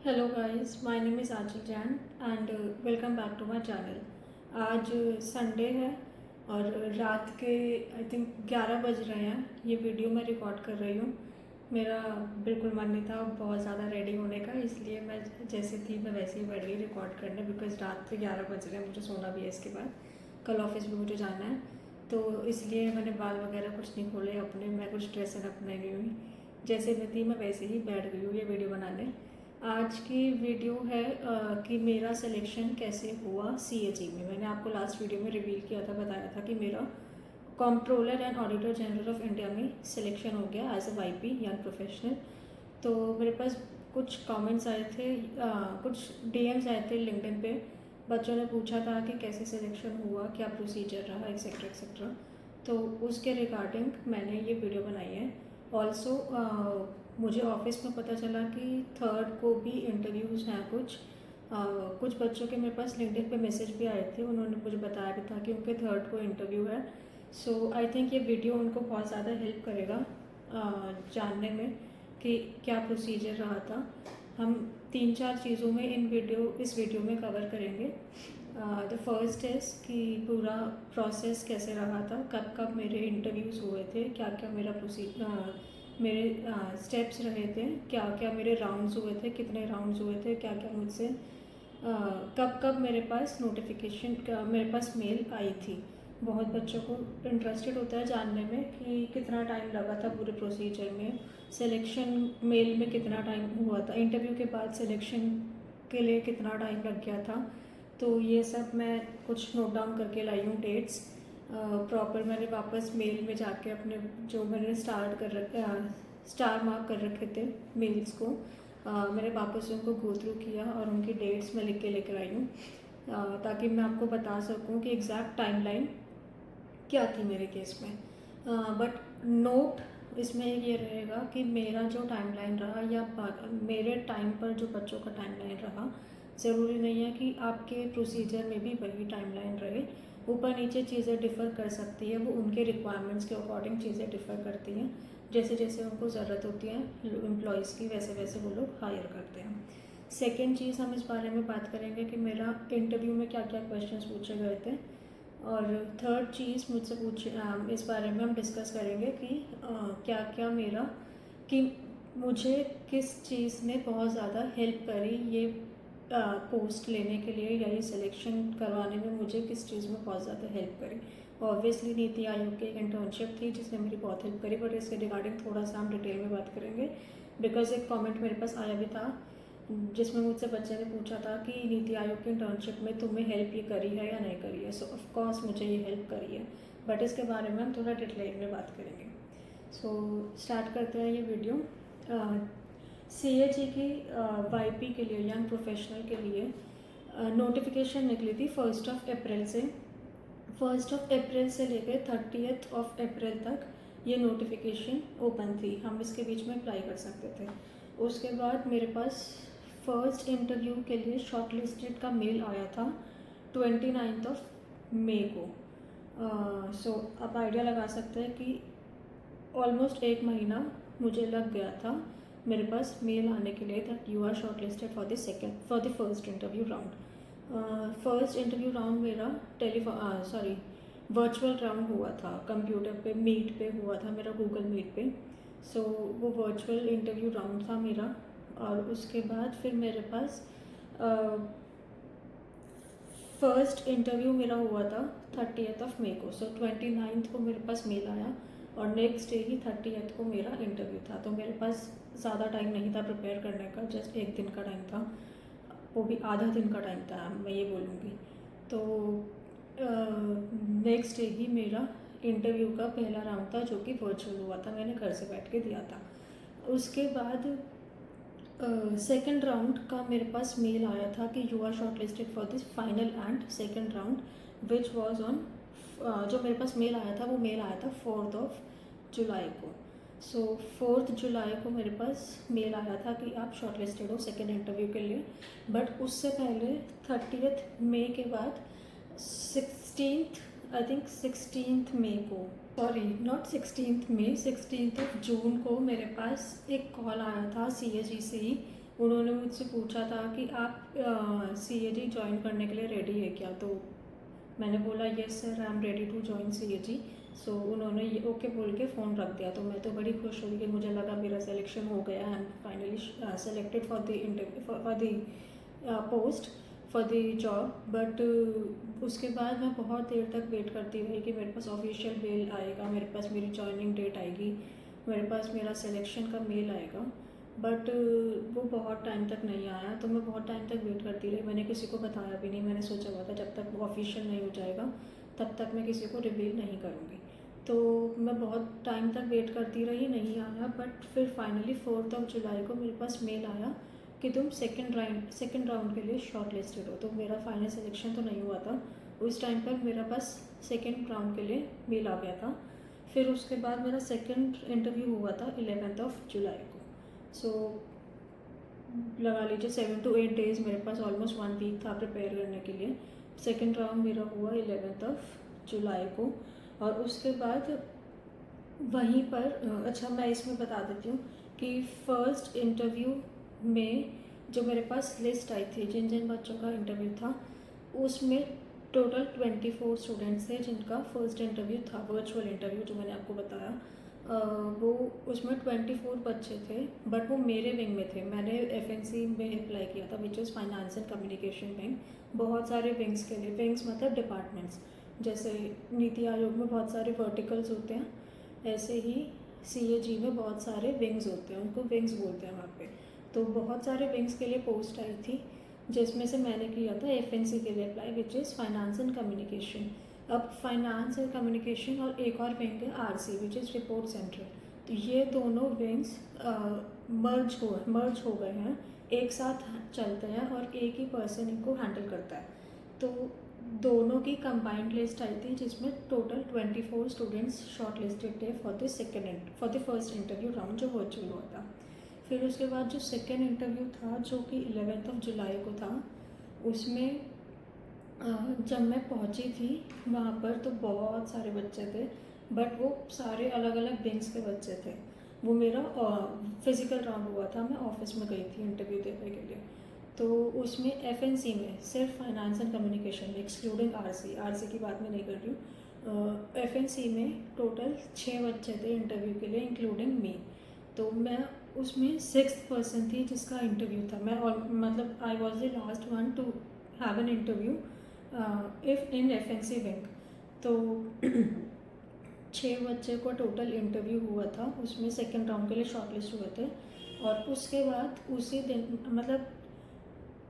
Hello guys, my name is Aanchal Jain and welcome back to my channel. आज Sunday है और रात के आई थिंक 11 बज रहे हैं। ये वीडियो मैं रिकॉर्ड कर रही हूँ। मेरा बिल्कुल मन नहीं था बहुत ज़्यादा रेडी होने का, इसलिए मैं जैसे थी मैं वैसे ही बैठ गई रिकॉर्ड करने, बिकॉज रात के 11 बज रहे हैं, मुझे सोना भी है इसके बाद, कल ऑफिस भी मुझे जाना है। तो इसलिए मैंने बाल वगैरह कुछ नहीं खोले अपने, मैं कुछ ड्रेस अप नहीं हुई, जैसे मैं थी मैं वैसे ही बैठ गई हूँ ये वीडियो बनाने। आज की वीडियो है कि मेरा सिलेक्शन कैसे हुआ सीएजी में। मैंने आपको लास्ट वीडियो में रिवील किया था, बताया था कि मेरा controller and auditor general of India में सिलेक्शन हो गया as a YP young professional. तो मेरे पास कुछ कमेंट्स आए थे, कुछ डीएम्स आए थे लिंक्डइन पे। बच्चों ने पूछा था कि कैसे सिलेक्शन हुआ, क्या प्रोसीजर रहा, एक्सेट्रा एक्सेट्रा। तो उसके रिगार्डिंग मैंने ये वीडियो बनाई है। ऑल्सो मुझे ऑफिस में पता चला कि थर्ड को भी इंटरव्यूज़ हैं कुछ। कुछ बच्चों के मेरे पास लिंक्डइन पे मैसेज भी आए थे, उन्होंने मुझे बताया भी था कि उनके थर्ड को इंटरव्यू है। सो आई थिंक ये वीडियो उनको बहुत ज़्यादा हेल्प करेगा जानने में कि क्या प्रोसीजर रहा था। हम 3-4 चीज़ों में इस वीडियो में कवर करेंगे। द फर्स्ट इज़ कि पूरा प्रोसेस कैसे रहा था, कब कब मेरे इंटरव्यूज़ हुए थे, क्या क्या मेरे स्टेप्स रहे थे, क्या क्या मेरे राउंड्स हुए थे, कितने राउंड्स हुए थे, क्या क्या मुझसे कब कब मेरे पास मेरे पास मेल आई थी। बहुत बच्चों को इंटरेस्टेड होता है जानने में कि कितना टाइम लगा था पूरे प्रोसीजर में, सिलेक्शन मेल में कितना टाइम हुआ था, इंटरव्यू के बाद सिलेक्शन के लिए कितना टाइम लग गया था। तो ये सब मैं कुछ नोट डाउन करके लाई हूँ डेट्स प्रॉपर। मैंने वापस मेल में जाके अपने जो मैंने स्टार मार्क कर रखे थे मेल्स को, मैंने वापस उनको गो थ्रू किया और उनकी डेट्स मैं लिख के लेकर आई हूँ, ताकि मैं आपको बता सकूँ कि एग्जैक्ट टाइमलाइन क्या थी मेरे केस में। बट नोट इसमें ये रहेगा कि मेरा जो टाइमलाइन रहा या मेरे टाइम पर जो बच्चों का टाइमलाइन रहा, ज़रूरी नहीं है कि आपके प्रोसीजर में भी वही टाइमलाइन रहे। ऊपर नीचे चीज़ें डिफ़र कर सकती है, वो उनके रिक्वायरमेंट्स के अकॉर्डिंग चीज़ें डिफ़र करती हैं। जैसे जैसे उनको ज़रूरत होती है एम्प्लॉयज़ की, वैसे वैसे वो लोग हायर करते हैं। सेकेंड चीज़ हम इस बारे में बात करेंगे कि मेरा इंटरव्यू में क्या क्या क्वेश्चंस पूछे गए थे। और थर्ड चीज़ मुझसे इस बारे में हम डिस्कस करेंगे कि क्या क्या मेरा कि मुझे किस चीज़ ने बहुत ज़्यादा हेल्प करी ये पोस्ट लेने के लिए, या ये सिलेक्शन करवाने में मुझे किस चीज़ में बहुत ज़्यादा हेल्प करी। ऑब्वियसली नीति आयोग की एक इंटर्नशिप थी जिसने मेरी बहुत हेल्प करी, बट इसके रिगार्डिंग थोड़ा सा हम डिटेल में बात करेंगे, बिकॉज एक कमेंट मेरे पास आया भी था जिसमें मुझसे बच्चे ने पूछा था कि नीति आयोग की इंटर्नशिप में तुम्हें हेल्प ये करी है या नहीं करी है। सो ऑफ कोर्स मुझे ये हेल्प करी है, बट इसके बारे में हम थोड़ा डिटेल में बात करेंगे। सो स्टार्ट करते हैं ये वीडियो। सी ए जी की वाई के लिए, यंग प्रोफेशनल के लिए नोटिफिकेशन निकली थी 1 अप्रैल से। 1 अप्रैल से लेकर 30 अप्रैल तक ये नोटिफिकेशन ओपन थी, हम इसके बीच में अप्लाई कर सकते थे। उसके बाद मेरे पास फर्स्ट इंटरव्यू के लिए शॉर्ट लिस्टेड का मेल आया था 29 मई को। सो आप आइडिया लगा सकते हैं कि ऑलमोस्ट 1 महीना मुझे लग गया था मेरे पास मेल आने के लिए that you are short listed for the first interview round. First interview round मेरा वर्चुअल राउंड हुआ था, कंप्यूटर पे मीट पे हुआ था मेरा, गूगल मीट पे। सो वो वर्चुअल इंटरव्यू राउंड था मेरा। और उसके बाद फिर मेरे पास फर्स्ट इंटरव्यू मेरा हुआ था 30 मई को। सो 29 को मेरे पास मेल आया और नेक्स्ट डे ही 30 को मेरा इंटरव्यू था। तो मेरे पास ज़्यादा टाइम नहीं था प्रिपेयर करने का, जस्ट 1 दिन का टाइम था, वो भी आधा दिन का टाइम था मैं ये बोलूँगी। तो नेक्स्ट डे ही मेरा इंटरव्यू का पहला राउंड था जो कि वर्चुअल हुआ था, मैंने घर से बैठ के दिया था। उसके बाद सेकेंड राउंड का मेरे पास मेल आया था कि you are short listed for this final and second round which was on, जो मेरे पास मेल आया था वो मेल आया था 4 जुलाई को। सो 4 जुलाई को मेरे पास मेल आया था कि आप शॉर्ट लिस्टेड हो सेकेंड इंटरव्यू के लिए। बट उससे पहले 30 मई के बाद 16 मई को, सॉरी नॉट 16 मई, 16 जून को मेरे पास एक कॉल आया था CAG से ही। उन्होंने मुझसे पूछा था कि आप CAG ज्वाइन करने के लिए रेडी है क्या, तो मैंने बोला yes sir, I am ready to join CAG। So उन्होंने ये ओके बोल के फ़ोन रख दिया। तो मैं तो बड़ी खुश हुई कि मुझे लगा मेरा सिलेक्शन हो गया, I am finally selected for the interview for the post for the job. But उसके बाद मैं बहुत देर तक वेट करती रही कि मेरे पास ऑफिशियल मेल आएगा, मेरे पास मेरी जॉइनिंग डेट आएगी, मेरे पास मेरा सिलेक्शन का मेल आएगा। बट वो बहुत टाइम तक नहीं आया। तो मैं बहुत टाइम तक वेट करती रही, मैंने किसी को बताया भी नहीं। मैंने सोचा हुआ था जब तक वो ऑफिशियल नहीं हो जाएगा तब तक मैं किसी को रिवील नहीं करूँगी। तो मैं बहुत टाइम तक वेट करती रही, नहीं आया। बट फिर फाइनली 4 जुलाई को मेरे पास मेल आया कि तुम सेकेंड राउंड के लिए शॉर्ट लिस्टेड हो। तो मेरा फाइनल सिलेक्शन तो नहीं हुआ था उस टाइम पर, मेरा पास सेकेंड राउंड के लिए मेल आ गया था। फिर उसके बाद मेरा सेकेंड इंटरव्यू हुआ था 11 जुलाई को। सो लगा लीजिए 7 to 8 डेज़, मेरे पास ऑलमोस्ट 1 वीक था प्रिपेयर करने के लिए। सेकेंड राउंड मेरा हुआ 11 जुलाई को। और उसके बाद वहीं पर अच्छा मैं इसमें बता देती हूँ कि फ़र्स्ट इंटरव्यू में जो मेरे पास लिस्ट आई थी जिन जिन बच्चों का इंटरव्यू था, उसमें टोटल 24 स्टूडेंट्स थे जिनका फर्स्ट इंटरव्यू था, वर्चुअल इंटरव्यू जो मैंने आपको बताया। वो उसमें 24 बच्चे थे, बट वो मेरे विंग में थे। मैंने FNC में अप्लाई किया था, which is finance and communication wing. बहुत सारे विंग्स के लिए, विंग्स मतलब डिपार्टमेंट्स, जैसे नीति आयोग में बहुत सारे वर्टिकल्स होते हैं, ऐसे ही CAG में बहुत सारे विंग्स होते हैं, उनको विंग्स बोलते हैं वहाँ पे। तो बहुत सारे विंग्स के लिए पोस्ट आई थी, जिसमें से मैंने किया था FNC के लिए apply, which is finance and communication. अब फाइनेंस एंड कम्युनिकेशन और एक और विंग है RC, which is report centre. तो ये दोनों विंग्स मर्ज हो गए हैं, एक साथ चलते हैं और एक ही पर्सन इनको हैंडल करता है। तो दोनों की कंबाइंड लिस्ट आई थी जिसमें टोटल 24 स्टूडेंट्स शॉर्ट लिस्टेड थे for the first interview round जो वर्चुअल हुआ था। फिर उसके बाद जो सेकेंड इंटरव्यू था जो कि 11 जुलाई को था, उसमें जब मैं पहुंची थी वहाँ पर तो बहुत सारे बच्चे थे, बट वो सारे अलग अलग विंग्स के बच्चे थे। वो मेरा फिज़िकल राउंड हुआ था, मैं ऑफिस में गई थी इंटरव्यू देने के लिए। तो उसमें FNC में सिर्फ फाइनेंस एंड कम्युनिकेशन में, एक्सक्लूडिंग RC की बात मैं नहीं कर रही हूँ, FNC में टोटल 6 बच्चे थे इंटरव्यू के लिए, इंक्लूडिंग मी। तो मैं उसमें 6th पर्सन थी जिसका इंटरव्यू था। मैं मतलब I was the last one two have an interview if in FNC wing. तो 6 बच्चे को टोटल इंटरव्यू हुआ था, उसमें सेकेंड राउंड के लिए शॉर्टलिस्ट हुए थे। और उसके बाद उसी दिन मतलब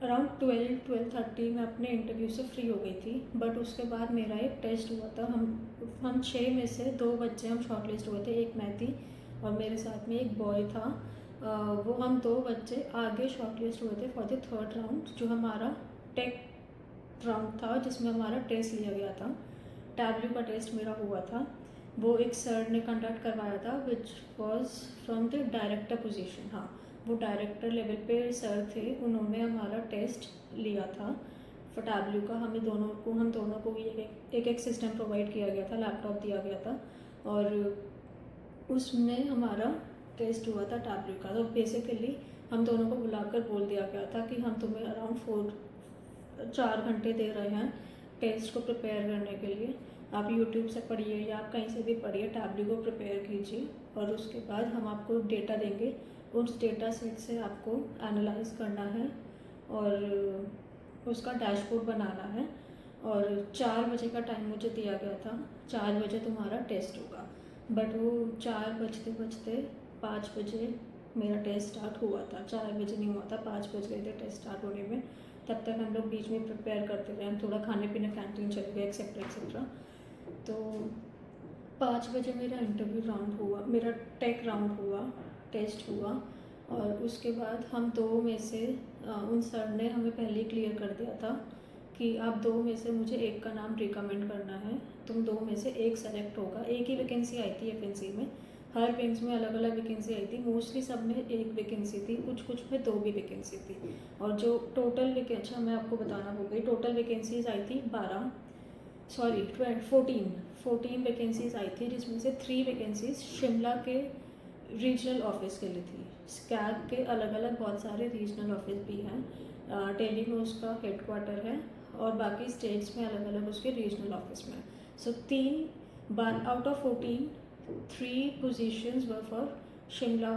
अराउंड 12-12:30 मैं अपने इंटरव्यू से फ्री हो गई थी। बट उसके बाद मेरा एक टेस्ट हुआ था। हम 6 में से 2 बच्चे हम शॉर्टलिस्ट हुए थे, एक मैं थी और मेरे साथ में एक बॉय था। वो हम 2 बच्चे आगे शॉर्टलिस्ट हुए थे फॉर द थर्ड राउंड, जो हमारा टेक राउंड था, जिसमें हमारा टेस्ट लिया गया था। टैबल्यू का टेस्ट मेरा हुआ था, वो एक सर ने कंडक्ट करवाया था, which was from the director position. हाँ, वो डायरेक्टर लेवल पे सर थे, उन्होंने हमारा टेस्ट लिया था फॉर टैबल्यू का। हम दोनों को भी एक सिस्टम प्रोवाइड किया गया था, लैपटॉप दिया गया था और उसमें हमारा टेस्ट हुआ था टैबल्यू का। तो बेसिकली हम दोनों को बुलाकर बोल दिया गया था कि हम तुम्हें अराउंड 4 घंटे दे रहे हैं टेस्ट को प्रिपेयर करने के लिए। आप यूट्यूब से पढ़िए या आप कहीं से भी पढ़िए, टैबल्यू को प्रिपेयर कीजिए और उसके बाद हम आपको डेटा देंगे। उस डेटा सेट से आपको एनालाइज करना है और उसका डैशबोर्ड बनाना है। और 4 बजे का टाइम मुझे दिया गया था, 4 बजे तुम्हारा टेस्ट होगा। बट वो 4 बजते बजते 5 बजे मेरा टेस्ट स्टार्ट हुआ था। 4 बजे नहीं हुआ था, 5 बज गए थे टेस्ट स्टार्ट होने में। तब तक हम लोग बीच में प्रिपेयर करते रहे, हम थोड़ा खाने पीने कैंटीन चले गए एक्सेट्रा एक्सेट्रा। तो 5 बजे मेरा इंटरव्यू राउंड हुआ, मेरा टेक राउंड हुआ, टेस्ट हुआ। और उसके बाद हम 2 में से उन सर ने हमें पहले ही क्लियर कर दिया था कि आप 2 में से मुझे एक का नाम रिकमेंड करना है, तुम 2 में से एक सेलेक्ट होगा। एक ही वैकेंसी आई थी FNC में, हर विंग्स में अलग अलग वैकेंसी आई थी, मोस्टली सब में एक वैकेंसी थी, कुछ में 2 भी वैकेंसी थी। और जो टोटल अच्छा मैं आपको बताना भूल गई, टोटल वैकेंसीज आई थी 14 वैकेंसीज आई थी, जिसमें से 3 वैकेंसीज शिमला के रीजनल ऑफिस के लिए थी। स्कैग के अलग अलग बहुत सारे रीजनल ऑफिस भी हैं। दिल्ली में उसका हेडक्वार्टर है और बाकी स्टेट्स में अलग अलग उसके रीजनल ऑफिस में। सो 3 out of 14 3 positions were for Shimla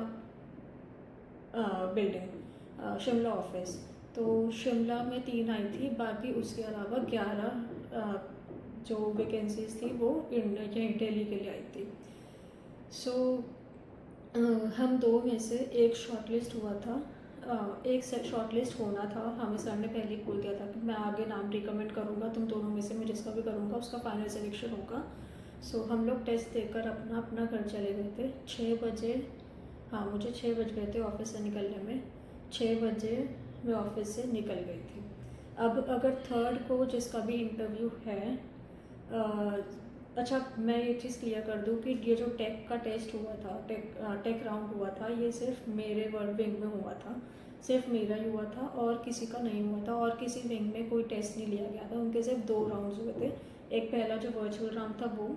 building, Shimla office. तो शिमला में 3 आई थी, बाकी उसके अलावा 11 जो वैकेंसीज थी वो यहीं दिल्ली के लिए आई थी। सो हम 2 में से एक शॉर्टलिस्ट हुआ था, एक शॉर्टलिस्ट होना था। हमें सर ने पहले ही बोल दिया था कि मैं आगे नाम रिकमेंड करूँगा, तुम दोनों में से मैं जिसका भी करूँगा उसका फाइनल सिलेक्शन होगा। सो हम लोग टेस्ट देकर अपना अपना घर चले गए थे 6 बजे। हाँ, मुझे 6 बज गए थे ऑफिस से निकलने में। 6 बजे मैं ऑफिस से निकल गई थी। अब अगर 3rd को जिसका भी इंटरव्यू है, अच्छा मैं ये चीज़ क्लियर कर दूँ कि ये जो टेक का टेस्ट हुआ था, टेक राउंड हुआ था, ये सिर्फ मेरे वर्क विंग में हुआ था, सिर्फ मेरा ही हुआ था और किसी का नहीं हुआ था, और किसी विंग में कोई टेस्ट नहीं लिया गया था। उनके सिर्फ 2 राउंड्स हुए थे, एक पहला जो वर्चुअल राउंड था वो,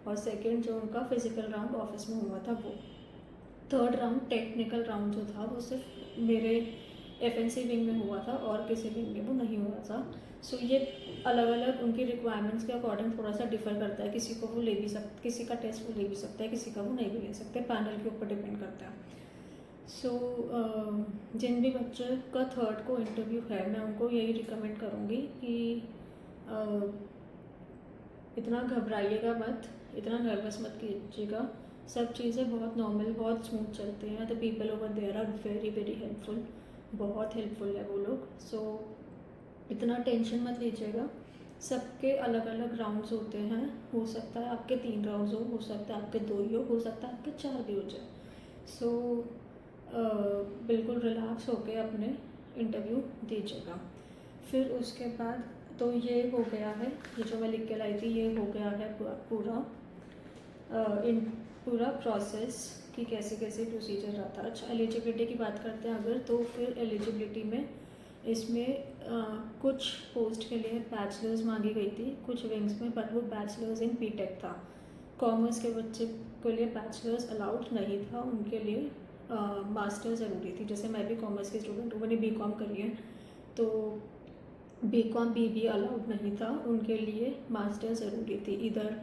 और सेकेंड जो उनका फिजिकल राउंड ऑफिस में हुआ था वो। 3rd राउंड टेक्निकल राउंड जो था वो सिर्फ मेरे एफएनसी विंग में हुआ था और किसी विंग में वो नहीं हुआ था। सो ये अलग अलग उनकी रिक्वायरमेंट्स के अकॉर्डिंग थोड़ा सा डिफर करता है। किसी को वो ले भी किसी का टेस्ट वो ले भी सकता है, किसी का वो नहीं भी ले सकते, पैनल के ऊपर डिपेंड करता है। सो जिन भी बच्चे का 3rd को इंटरव्यू है, मैं उनको यही रिकमेंड करूँगी कि इतना घबराइएगा मत, इतना नर्वस मत कीजिएगा। सब चीज़ें बहुत नॉर्मल, बहुत स्मूथ चलते हैं। The people over there are very very helpful, बहुत हेल्पफुल है वो लोग। सो इतना टेंशन मत लीजिएगा। सबके अलग अलग राउंड्स होते हैं, हो सकता है आपके 3 राउंड्स हो सकता है आपके 2 ही हो सकता है आपके 4 भी हो जाए। सो बिल्कुल रिलैक्स होके अपने इंटरव्यू दीजिएगा। फिर उसके बाद तो ये हो गया है, ये जो मैं लिख के लाई थी ये हो गया है पूरा प्रोसेस कि कैसे कैसे प्रोसीजर रहा था। अच्छा, एलिजिबिलिटी की बात करते हैं अगर, तो फिर एलिजिबिलिटी में इसमें कुछ पोस्ट के लिए बैचलर्स मांगी गई थी कुछ विंग्स में, बट वो बैचलर्स इन बीटेक था। कॉमर्स के बच्चे के लिए बैचलर्स अलाउड नहीं था, उनके लिए मास्टर ज़रूरी थी। जैसे मैं भी कॉमर्स की स्टूडेंट हूँ, मैंने बीकॉम करी है, तो बीकॉम बीबी अलाउड नहीं था, उनके लिए मास्टर ज़रूरी थी। इधर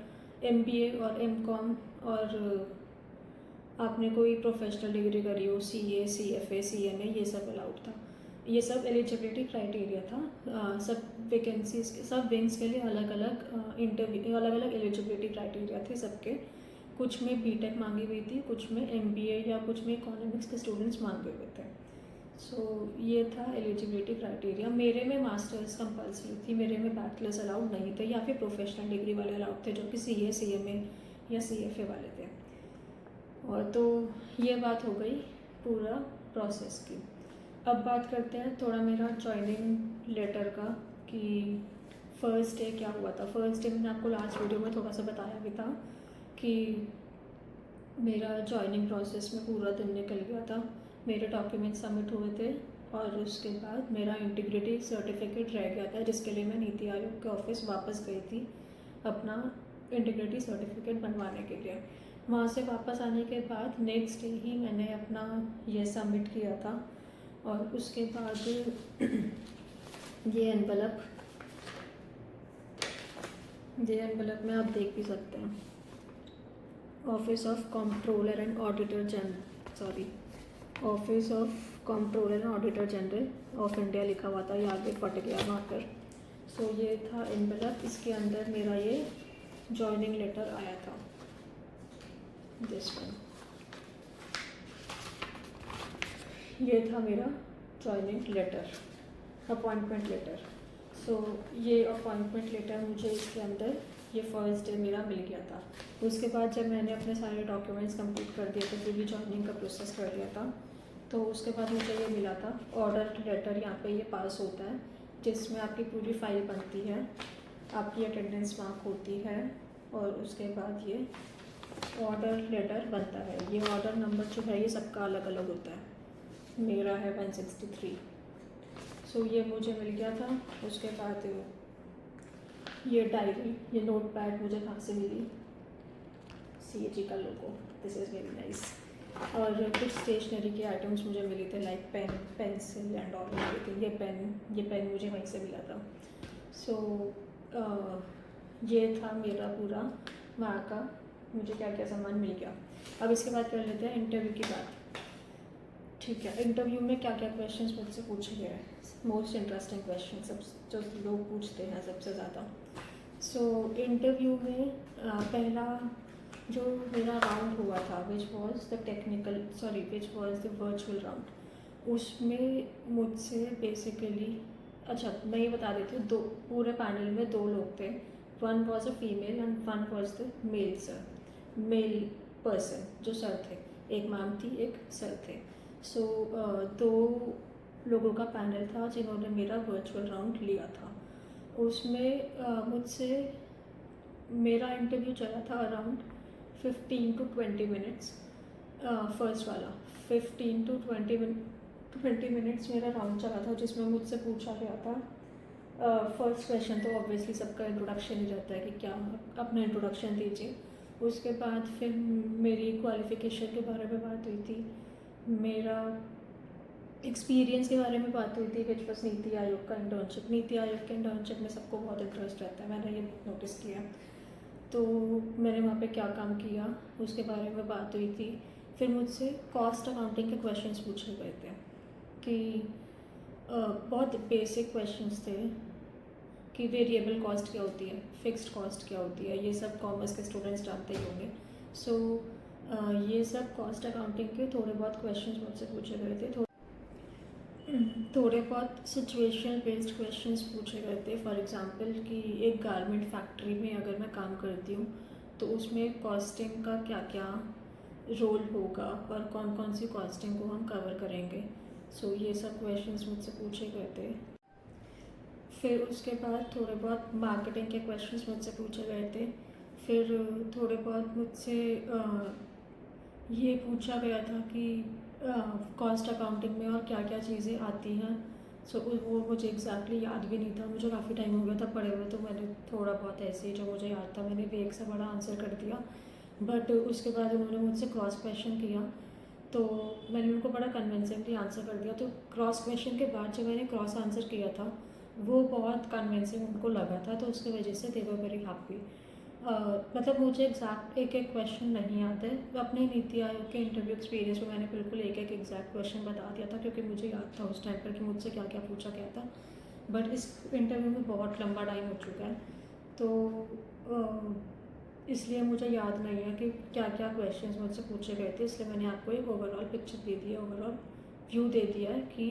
एमबीए और एमकॉम, और आपने कोई प्रोफेशनल डिग्री करी हो, सीए, सीएफए, सीएमए, ये सब अलाउड था। ये सब एलिजिबिलिटी क्राइटेरिया था। सब वैकेंसीज के, सब विंग्स के लिए अलग अलग इंटरव्यू, अलग अलग एलिजिबिलिटी क्राइटेरिया थे सबके। कुछ में बीटेक मांगी हुई थी, कुछ में एमबीए या कुछ में इकोनॉमिक्स के स्टूडेंट्स मांगे हुए थे। सो ये था एलिजिबिलिटी क्राइटेरिया। मेरे में मास्टर्स कंपलसरी थी, मेरे में बैचलर्स अलाउड नहीं थे, या फिर प्रोफेशनल डिग्री वाले अलाउड थे जो कि सीए, सीएमए या सीएफए वाले थे। और तो ये बात हो गई पूरा प्रोसेस की। अब बात करते हैं थोड़ा मेरा जॉइनिंग लेटर का कि फ़र्स्ट डे क्या हुआ था। फर्स्ट डे मैंने आपको लास्ट वीडियो में थोड़ा सा बताया भी था कि मेरा जॉइनिंग प्रोसेस में पूरा दिन निकल गया था। मेरे डॉक्यूमेंट सबमिट हुए थे और उसके बाद मेरा इंटीग्रिटी सर्टिफिकेट रह गया था, जिसके लिए मैं नीति आयोग के ऑफिस वापस गई थी अपना इंटीग्रिटी सर्टिफिकेट बनवाने के लिए। वहाँ से वापस आने के बाद नेक्स्ट डे ही मैंने अपना ये सबमिट किया था। और उसके बाद ये एनवलप में आप देख भी सकते हैं, office of controller and auditor general of India लिखा हुआ था, ये आगे फट गया मार्कर। सो ये था एनवलप, इसके अंदर मेरा ये जॉइनिंग लेटर आया था, दिस वन। ये था मेरा जॉइनिंग लेटर, अपॉइंटमेंट लेटर। सो ये अपॉइंटमेंट लेटर मुझे इसके अंदर ये फर्स्ट डे मेरा मिल गया था। उसके बाद जब मैंने अपने सारे डॉक्यूमेंट्स कंप्लीट कर दिए थे, पूरी जॉइनिंग का प्रोसेस कर दिया था, तो उसके बाद मुझे ये मिला था ऑर्डर लेटर। यहाँ पे ये पास होता है जिसमें आपकी पूरी फाइल बनती है, आपकी अटेंडेंस मार्क होती है, और उसके बाद ये ऑर्डर लेटर बनता है। ये ऑर्डर नंबर जो है ये सबका अलग अलग होता है, मेरा है 163। सो ये मुझे मिल गया था। उसके बाद ये डायरी, ये नोट पैड मुझे कहाँ से मिली, CAG का logo, this is very nice. और कुछ स्टेशनरी के आइटम्स मुझे मिले थे, like pen, pencil and all मिले थे। ये पेन मुझे वहीं से मिला था। सो ये था मेरा पूरा वहाँ का, मुझे क्या क्या सामान मिल गया। अब इसके बाद कर लेते हैं इंटरव्यू की बात। ठीक है, इंटरव्यू में क्या क्या क्वेश्चंस मुझसे पूछे गए, मोस्ट इंटरेस्टिंग क्वेश्चन सब जो लोग पूछते हैं सबसे ज़्यादा। सो इंटरव्यू में पहला जो मेरा राउंड हुआ था which was the virtual round, उसमें मुझसे बेसिकली, अच्छा मैं ये बता देती हूँ, दो पूरे पैनल में दो लोग थे। One was a female and one was the male person जो सर थे। एक मैम थी, एक सर थे। सो दो लोगों का पैनल था जिन्होंने मेरा वर्चुअल राउंड लिया था। उसमें मुझसे मेरा इंटरव्यू चला था अराउंड 15 to 20 मिनट्स। फर्स्ट वाला 15 to 20 मिनट्स मेरा राउंड चला था, जिसमें मुझसे पूछा गया था फर्स्ट क्वेश्चन तो ऑब्वियसली सबका इंट्रोडक्शन ही रहता है कि क्या अपना इंट्रोडक्शन दीजिए। उसके बाद फिर मेरी क्वालिफ़िकेशन के बारे में बात हुई थी, मेरा एक्सपीरियंस के बारे में बात हुई थी, विच वॉज नीति आयोग का इंटर्नशिप। नीति आयोग के इंटर्नशिप में सबको बहुत इंटरेस्ट रहता है, मैंने ये नोटिस किया। तो मैंने वहाँ पे क्या काम किया उसके बारे में बात हुई थी। फिर मुझसे कॉस्ट अकाउंटिंग के क्वेश्चंस पूछे गए थे कि बहुत बेसिक क्वेश्चंस थे कि वेरिएबल कॉस्ट क्या होती है, फिक्स्ड कॉस्ट क्या होती है, ये सब कॉमर्स के स्टूडेंट्स जानते ही होंगे। सो ये सब कॉस्ट अकाउंटिंग के थोड़े बहुत क्वेश्चंस मुझसे पूछे गए थे। थोड़े बहुत सिचुएशनल बेस्ड क्वेश्चंस पूछे गए थे। फॉर एग्जांपल कि एक गारमेंट फैक्ट्री में अगर मैं काम करती हूँ तो उसमें कॉस्टिंग का क्या क्या रोल होगा और कौन कौन सी कॉस्टिंग को हम कवर करेंगे। सो ये सब क्वेश्चंस मुझसे पूछे गए थे। फिर उसके बाद थोड़े बहुत मार्केटिंग के क्वेश्चंस मुझसे पूछे गए थे। फिर थोड़े बहुत मुझसे ये पूछा गया था कि कॉस्ट अकाउंटिंग में और क्या क्या चीज़ें आती हैं। सो वो मुझे एग्जैक्टली याद भी नहीं था, मुझे काफ़ी टाइम हो गया था पढ़े हुए, तो मैंने थोड़ा बहुत ऐसे ही जो मुझे याद था मैंने भी एक से बड़ा आंसर कर दिया। बट उसके बाद उन्होंने मुझसे क्रॉस क्वेश्चन किया तो मैंने उनको बड़ा कन्विंसिंगली आंसर कर दिया। तो क्रॉस क्वेश्चन के बाद जो मैंने क्रॉस आंसर किया था वो बहुत कन्विंसिंग उनको लगा था, तो उसकी वजह से दे वर वेरी हैप्पी। मतलब मुझे एग्जैक्ट एक एक क्वेश्चन नहीं आता है। अपने नीति आयोग के इंटरव्यू एक्सपीरियंस में मैंने बिल्कुल एक एक एग्जैक्ट क्वेश्चन बता दिया था, क्योंकि मुझे याद था उस टाइम पर कि मुझसे क्या क्या पूछा गया था। बट इस इंटरव्यू में बहुत लंबा टाइम हो चुका है, तो इसलिए मुझे याद नहीं है कि क्या क्या क्वेश्चंस मुझसे पूछे गए थे। इसलिए मैंने आपको एक ओवरऑल पिक्चर दे दिया, ओवरऑल व्यू दे दिया है कि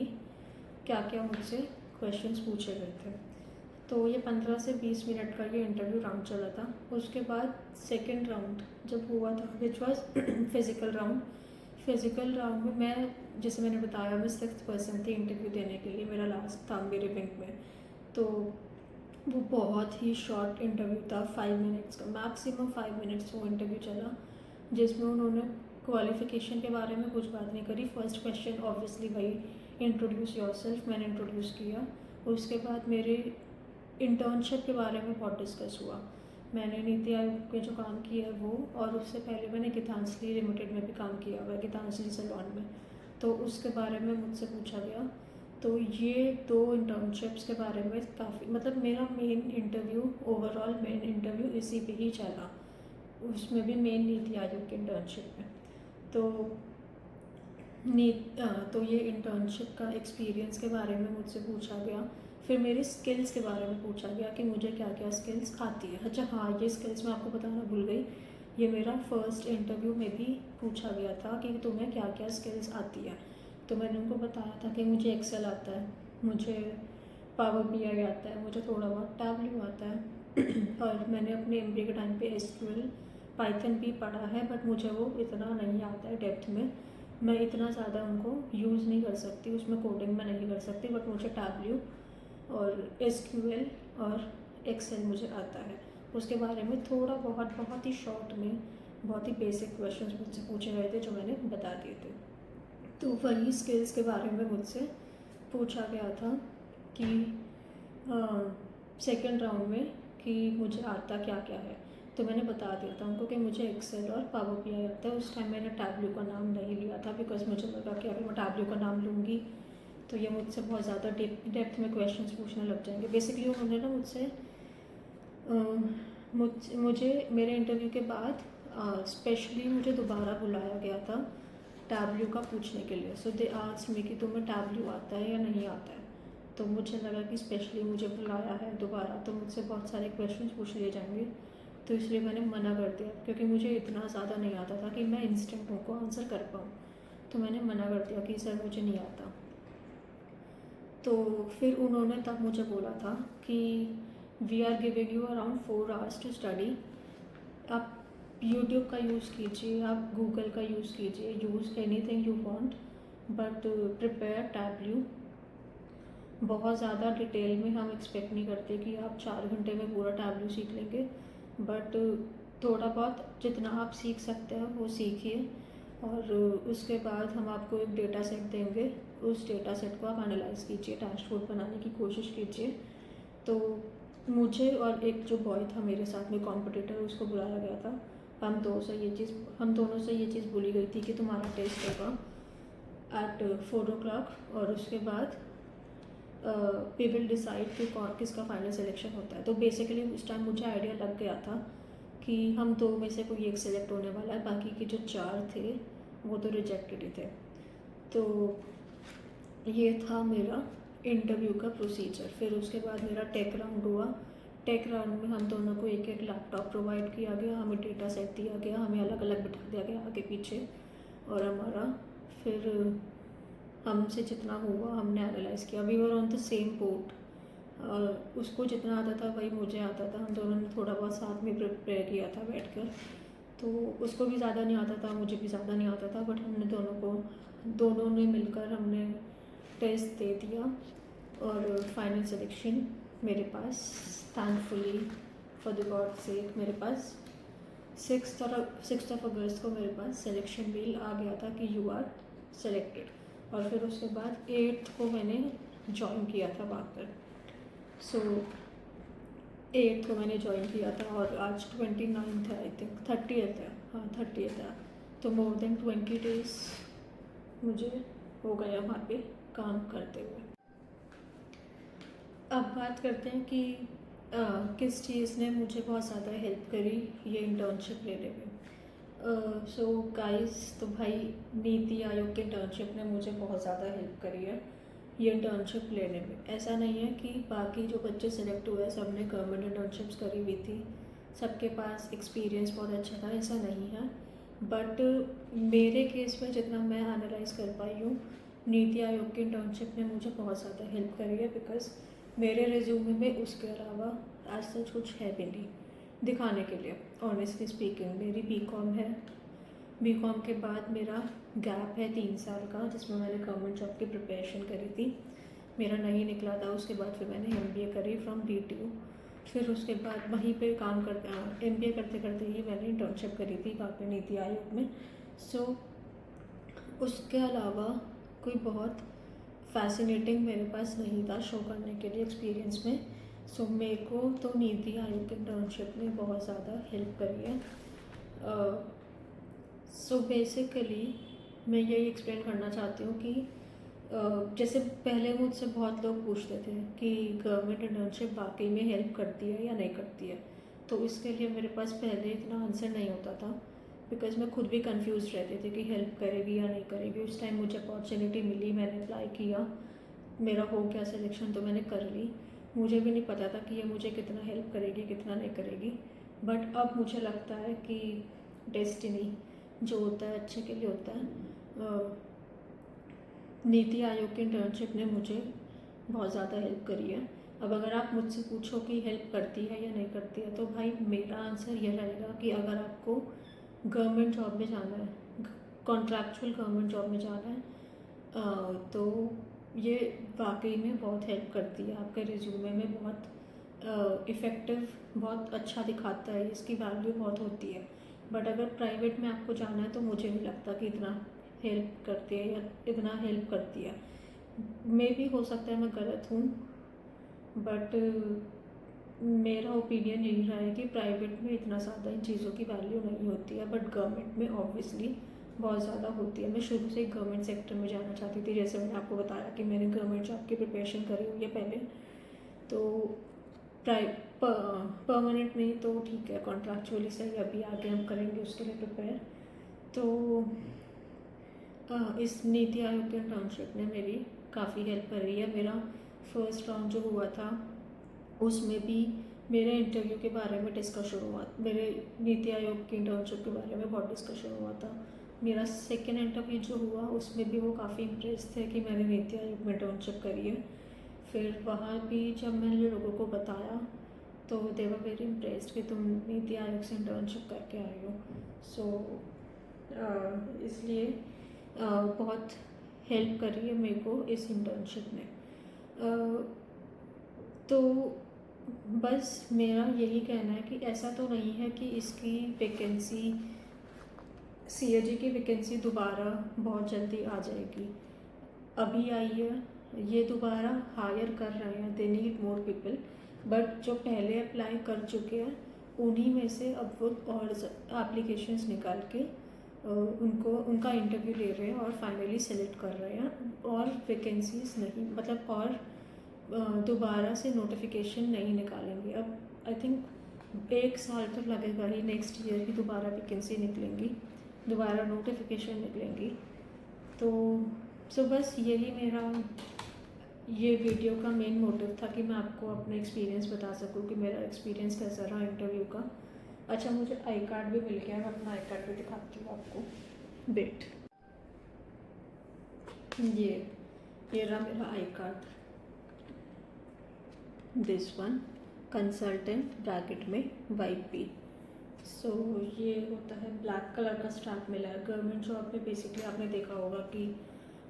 क्या क्या मुझसे क्वेश्चंस पूछे गए थे। तो ये 15 से 20 मिनट का ये इंटरव्यू राउंड चला था। उसके बाद सेकंड राउंड जब हुआ था which was physical round. Physical round में मैं, जैसे मैंने बताया, मैं 6th पर्सन थी इंटरव्यू देने के लिए, मेरा लास्ट था मेरे विंग में। तो वो बहुत ही शॉर्ट इंटरव्यू था, 5 मिनट्स का, मैक्सिमम 5 मिनट्स वो इंटरव्यू चला, जिसमें उन्होंने क्वालिफ़िकेशन के बारे में कुछ बात नहीं करी। फर्स्ट क्वेश्चन ऑब्वियसली भाई इंट्रोड्यूस योरसेल्फ, मैंने इंट्रोड्यूस किया। उसके बाद मेरे इंटर्नशिप के बारे में बहुत डिस्कस हुआ। मैंने नीति आयोग में जो काम किया है वो, और उससे पहले मैंने गीतांजलि लिमिटेड में भी काम किया हुआ है, गीतांजलि सैलून में, तो उसके बारे में मुझसे पूछा गया। तो ये दो इंटर्नशिप्स के बारे में काफ़ी, मतलब मेरा main interview, overall main interview इसी पे ही चला, उसमें भी मेन नीति आयोग के इंटर्नशिप में। तो तो ये इंटर्नशिप का एक्सपीरियंस के बारे में मुझसे पूछा गया। फिर मेरी स्किल्स के बारे में पूछा गया कि मुझे क्या क्या स्किल्स आती है। अच्छा हाँ, ये स्किल्स मैं आपको बताना भूल गई, ये मेरा फर्स्ट इंटरव्यू में भी पूछा गया था कि तुम्हें क्या क्या स्किल्स आती है। तो मैंने उनको बताया था कि मुझे एक्सेल आता है, मुझे पावर BI आता है, मुझे थोड़ा बहुत टैबल्यू आता है और मैंने अपने MBA के टाइम पे SQL पाइथन भी पढ़ा है, बट मुझे वो इतना नहीं आता है डेप्थ में, मैं इतना ज़्यादा उनको यूज़ नहीं कर सकती, उसमें कोडिंग में नहीं कर सकती। बट मुझे टैबल्यू और SQL और एक्सेल मुझे आता है। उसके बारे में थोड़ा बहुत ही शॉर्ट में बहुत ही बेसिक क्वेश्चंस मुझसे पूछे गए थे जो मैंने बता दिए थे। तो वही स्किल्स के बारे में मुझसे पूछा गया था कि सेकंड राउंड में कि मुझे आता क्या क्या है। तो मैंने बता दिया था उनको कि मुझे एक्सेल और पावर पी आता है। उस टाइम मैंने टैब्लू का नाम नहीं लिया था, बिकॉज मुझे लगा कि अगर मैं टैब्लू का नाम लूँगी तो ये मुझसे बहुत ज़्यादा डेप्थ में क्वेश्चंस पूछने लग जाएंगे। बेसिकली उन्होंने ना मुझसे मुझे मेरे इंटरव्यू के बाद स्पेशली मुझे दोबारा बुलाया गया था टैब्लू का पूछने के लिए। सो दे आस्क्ड मी कि तुम्हें टैब्लू आता है या नहीं आता है। तो मुझे लगा कि स्पेशली मुझे बुलाया है दोबारा तो मुझसे बहुत सारे क्वेश्चंस पूछ लिए जाएंगे, तो इसलिए मैंने मना कर दिया, क्योंकि मुझे इतना ज़्यादा नहीं आता था कि मैं इंस्टेंट उनको आंसर कर पाऊँ। तो मैंने मना कर दिया कि सर मुझे नहीं आता। तो फिर उन्होंने तब मुझे बोला था कि we are giving you around 4 hours to study. आप यूट्यूब का यूज़ कीजिए, आप गूगल का यूज़ कीजिए, use anything you want, but prepare Tableau. बहुत ज़्यादा डिटेल में हम एक्सपेक्ट नहीं करते कि आप 4 घंटे में पूरा टैब्लू सीख लेंगे, बट थोड़ा बहुत जितना आप सीख सकते हैं वो सीखिए। और उसके बाद हम आपको एक डेटा सेट देंगे, उस डेटा सेट को आप एनालाइज कीजिए, डैशबोर्ड बनाने की कोशिश कीजिए। तो मुझे और एक जो बॉय था मेरे साथ में कॉम्पिटिटर, उसको बुलाया गया था। हम दोनों से ये चीज़ बोली गई थी कि तुम्हारा टेस्ट होगा एट 4 o'clock, और उसके बाद वी विल डिसाइड कि किसका फाइनल सिलेक्शन होता है। तो बेसिकली उस टाइम मुझे आइडिया लग गया था कि हम 2 में से कोई एक सिलेक्ट होने वाला है, बाकी के जो 4 थे वो तो रिजेक्टेड ही थे। तो ये था मेरा इंटरव्यू का प्रोसीजर। फिर उसके बाद मेरा टेक राउंड हुआ। टेक राउंड में हम दोनों को एक लैपटॉप प्रोवाइड किया गया, हमें डेटा सेट दिया गया, हमें अलग अलग बिठा दिया गया आगे पीछे, और हमारा फिर हमसे जितना हुआ हमने एनालाइज़ किया। We were on the same boat, और उसको जितना आता था वही मुझे आता था। हम दोनों ने थोड़ा बहुत साथ में प्रिपेयर किया था बैठकर, तो उसको भी ज़्यादा नहीं आता था, मुझे भी ज़्यादा नहीं आता था, बट हमने दोनों ने मिलकर हमने टेस्ट दे दिया, और फाइनल सिलेक्शन मेरे पास thankfully for the god sake मेरे पास 6 अगस्त को मेरे पास सिलेक्शन मेल आ गया था कि यू आर सेलेक्टेड। और फिर उसके बाद 8 को मैंने ज्वाइन किया था वहाँ पर। सो 8 को मैंने ज्वाइन किया था, और आज 29 है, आई थिंक 30th है, हाँ 30th है। तो मोर देन 20 days मुझे हो गया वहाँ पे काम करते हुए। अब बात करते हैं कि किस चीज़ ने मुझे बहुत ज़्यादा हेल्प करी ये इंटर्नशिप लेने में। सो गाइस, तो भाई नीति आयोग की इंटर्नशिप ने मुझे बहुत ज़्यादा हेल्प करी है ये इंटर्नशिप लेने में। ऐसा नहीं है कि बाकी जो बच्चे सेलेक्ट हुए सब ने गवर्नमेंट इंटर्नशिप्स करी हुई थी, सबके पास एक्सपीरियंस बहुत अच्छा था, ऐसा नहीं है। बट मेरे केस में जितना मैं एनालाइज कर पाई हूँ, नीति आयोग की इंटर्नशिप ने मुझे बहुत ज़्यादा हेल्प करी है, बिकॉज मेरे रिज्यूमे में उसके अलावा आज सच कुछ है भी नहीं दिखाने के लिए। ऑनेस्टली स्पीकिंग, मेरी बीकॉम है, बीकॉम के बाद मेरा गैप है 3 साल का, जिसमें मैंने गवर्नमेंट जॉब की प्रिपरेशन करी थी, मेरा नहीं निकला था। उसके बाद फिर मैंने MBA करी फ्रॉम DTU, फिर उसके बाद वहीं पे काम करते MBA करते करते ही मैंने इंटर्नशिप करी थी वहाँ पे नीति आयोग में। सो उसके अलावा कोई बहुत फैसिनेटिंग मेरे पास नहीं था शो करने के लिए एक्सपीरियंस में। सो मेरे को तो नीति आयोग की इंटर्नशिप ने बहुत ज़्यादा हेल्प करी है। सो बेसिकली मैं यही एक्सप्लेन करना चाहती हूँ कि जैसे पहले मुझसे बहुत लोग पूछते थे कि गवर्नमेंट इंटर्नशिप वाकई में हेल्प करती है या नहीं करती है, तो इसके लिए मेरे पास पहले इतना आंसर नहीं होता था, बिकॉज मैं खुद भी कंफ्यूज रहती थी कि हेल्प करेगी या नहीं करेगी। उस टाइम मुझे अपॉर्चुनिटी मिली, मैंने अप्लाई किया, मेरा हो गया सिलेक्शन, तो मैंने कर ली। मुझे भी नहीं पता था कि ये मुझे कितना हेल्प करेगी कितना नहीं करेगी, बट अब मुझे लगता है कि डेस्टिनी जो होता है अच्छे के लिए होता है। नीति आयोग की इंटर्नशिप ने मुझे बहुत ज़्यादा हेल्प करी है। अब अगर आप मुझसे पूछो कि हेल्प करती है या नहीं करती है, तो भाई मेरा आंसर यह रहेगा कि अगर आपको गवर्नमेंट जॉब में जाना है, कॉन्ट्रैक्चुअल गवर्नमेंट जॉब में जाना है, तो ये वाकई में बहुत हेल्प करती है, आपके रिज्यूमे में बहुत इफ़ेक्टिव, बहुत अच्छा दिखाता है, इसकी वैल्यू बहुत होती है। बट अगर प्राइवेट में आपको जाना है तो मुझे नहीं लगता कि इतना हेल्प करती है या इतना हेल्प करती है। मे भी हो सकता है मैं गलत हूँ, बट मेरा ओपिनियन यही रहा है कि प्राइवेट में इतना ज़्यादा इन चीज़ों की वैल्यू नहीं होती है, बट गवर्नमेंट में ऑब्वियसली बहुत ज़्यादा होती है। मैं शुरू से गवर्नमेंट सेक्टर में जाना चाहती थी, जैसे मैंने आपको बताया कि मैंने गवर्नमेंट जॉब की प्रिपरेशन करी हुई है पहले। तो परमानेंट नहीं तो ठीक है, कॉन्ट्रैक्चुअली सही, अभी आगे हम करेंगे उसके लिए प्रिपेयर। तो इस नीति आयोग के इंटर्नशिप ने मेरी काफ़ी हेल्प करी है। मेरा फर्स्ट राउंड जो हुआ था उसमें भी मेरे इंटरव्यू के बारे में डिस्कशन हुआ, मेरे नीति आयोग की इंटर्नशिप के बारे में बहुत डिस्कशन हुआ था। मेरा सेकेंड इंटरव्यू जो हुआ उसमें भी वो काफ़ी इम्प्रेस थे कि मैंने नीति आयोग में इंटर्नशिप करी है। फिर वहाँ भी जब मैंने लोगों को बताया तो दे वर वेरी इम्प्रेस्ड कि तुम नीति आयोग से इंटर्नशिप करके आई हो। सो इसलिए बहुत हेल्प करी है मेरे को इस इंटर्नशिप ने। तो बस मेरा यही कहना है कि ऐसा तो नहीं है कि इसकी वैकेंसी, CAG की वैकेंसी दोबारा बहुत जल्दी आ जाएगी। अभी आई है, ये दोबारा हायर कर रहे हैं, they need more people, but जो पहले अप्लाई कर चुके हैं उन्हीं में से अब वो और एप्लीकेशंस निकाल के उनका इंटरव्यू ले रहे हैं और फाइनली सेलेक्ट कर रहे हैं। और वैकेंसीज नहीं, मतलब और दोबारा से नोटिफिकेशन नहीं निकालेंगे। अब आई थिंक 1 साल तो लगेगा ही, नेक्स्ट ईयर ही दोबारा वैकेंसी निकलेंगी, दोबारा नोटिफिकेशन निकलेंगी। तो बस यही मेरा ये वीडियो का मेन मोटिव था कि मैं आपको अपना एक्सपीरियंस बता सकूं कि मेरा एक्सपीरियंस कैसा रहा इंटरव्यू का। अच्छा, मुझे आई कार्ड भी मिल गया, मैं अपना आई कार्ड भी दिखाती हूँ आपको। वेट, ये रहा मेरा I card, this one, consultant bracket में YP। सो ये होता है, ब्लैक कलर का स्ट्रैप मिला है। गवर्नमेंट जॉब में बेसिकली आपने देखा होगा कि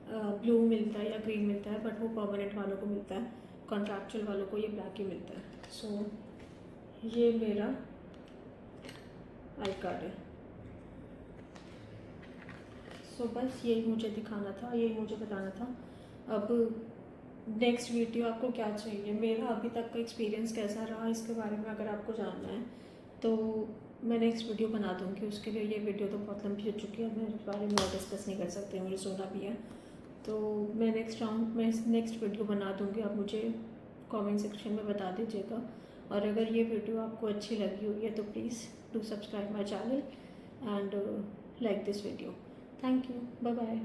ब्लू मिलता है या ग्रीन मिलता है, बट वो परमानेंट वालों को मिलता है, कॉन्ट्रैक्चुअल वालों को ये ब्लैक ही मिलता है। सो ये मेरा आई कार्ड है। सो बस यही मुझे दिखाना था, यही मुझे बताना था। अब नेक्स्ट वीडियो आपको क्या चाहिए, मेरा अभी तक का एक्सपीरियंस कैसा रहा इसके बारे में अगर आपको जानना है तो मैं नेक्स्ट वीडियो बना दूँगी। उसके लिए ये वीडियो तो बहुत लंबी हो चुकी है, मैं इस बारे में और डिस्कस नहीं कर सकती, मुझे सोना भी है। तो मैं नेक्स्ट वीडियो बना दूँगी, आप मुझे कमेंट सेक्शन में बता दीजिएगा। और अगर ये वीडियो आपको अच्छी लगी हुई है तो please do subscribe my channel and like this video. Thank you, bye bye.